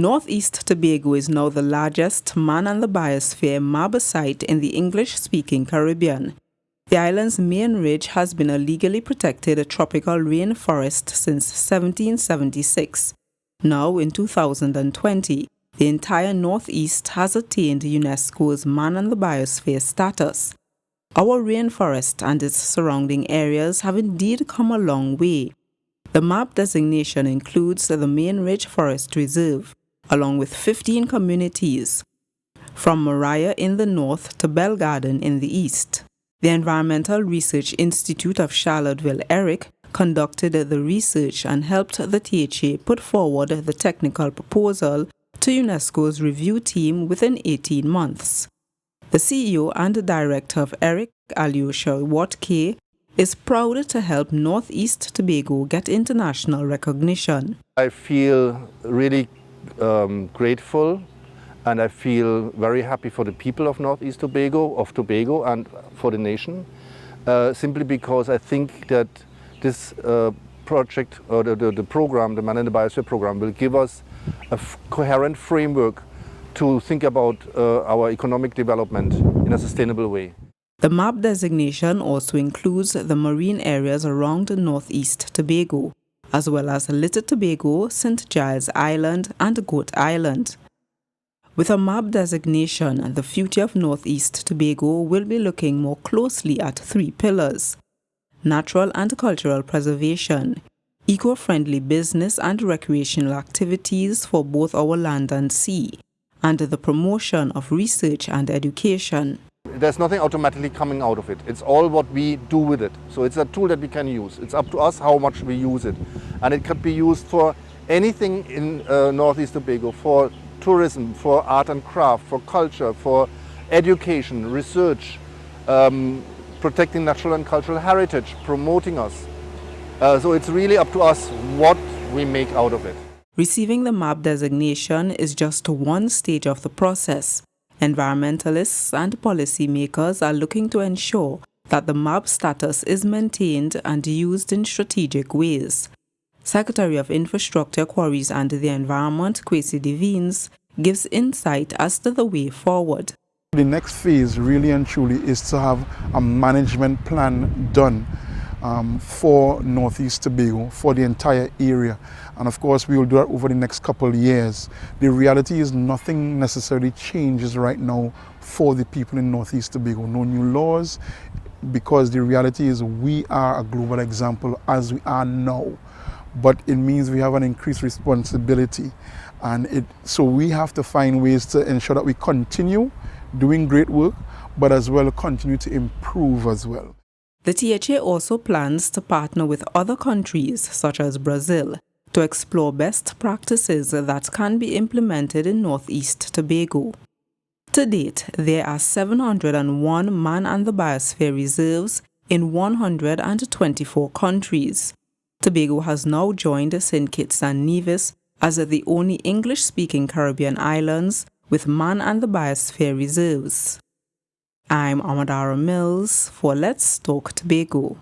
Northeast Tobago is now the largest man and the biosphere MAB site in the English-speaking Caribbean. The island's main ridge has been a legally protected tropical rainforest since 1776. Now, in 2020, the entire Northeast has attained UNESCO's Man and the Biosphere status. Our rainforest and its surrounding areas have indeed come a long way. The MAB designation includes the Main Ridge Forest Reserve, along with 15 communities, from Mariah in the north to Bell Garden in the east. The Environmental Research Institute of Charlottesville, ERIC, conducted the research and helped the THA put forward the technical proposal to UNESCO's review team within 18 months. The CEO and director of ERIC, Alyosha Watke, is proud to help Northeast Tobago get international recognition. I feel really grateful, and I feel very happy for the people of Northeast Tobago, and for the nation, simply because I think that this project, or the program, the Man in the Biosphere program, will give us a coherent framework to think about our economic development in a sustainable way. The MAB designation also includes the marine areas around Northeast Tobago, as well as Little Tobago, St. Giles Island, and Goat Island. With a MAB designation, the future of Northeast Tobago will be looking more closely at three pillars: natural and cultural preservation, eco-friendly business and recreational activities for both our land and sea, and the promotion of research and education. There's nothing automatically coming out of it. It's all what we do with it. So it's a tool that we can use. It's up to us how much we use it. And it can be used for anything in Northeast Tobago, for tourism, for art and craft, for culture, for education, research, protecting natural and cultural heritage, promoting us. So it's really up to us what we make out of it. Receiving the MAB designation is just one stage of the process. Environmentalists and policymakers are looking to ensure that the MAB status is maintained and used in strategic ways. Secretary of Infrastructure, Quarries and the Environment, Kwesi Devines, gives insight as to the way forward. The next phase really and truly is to have a management plan done for Northeast Tobago, for the entire area. And of course, we will do that over the next couple of years. The reality is nothing necessarily changes right now for the people in Northeast Tobago. No new laws, because the reality is we are a global example as we are now. But it means we have an increased responsibility. And so we have to find ways to ensure that we continue doing great work, but as well continue to improve as well. The THA also plans to partner with other countries, such as Brazil, to explore best practices that can be implemented in Northeast Tobago. To date, there are 701 Man and the Biosphere reserves in 124 countries. Tobago has now joined St. Kitts and Nevis as the only English-speaking Caribbean islands with Man and the Biosphere reserves. I'm Amadara Mills for Let's Talk Tobago.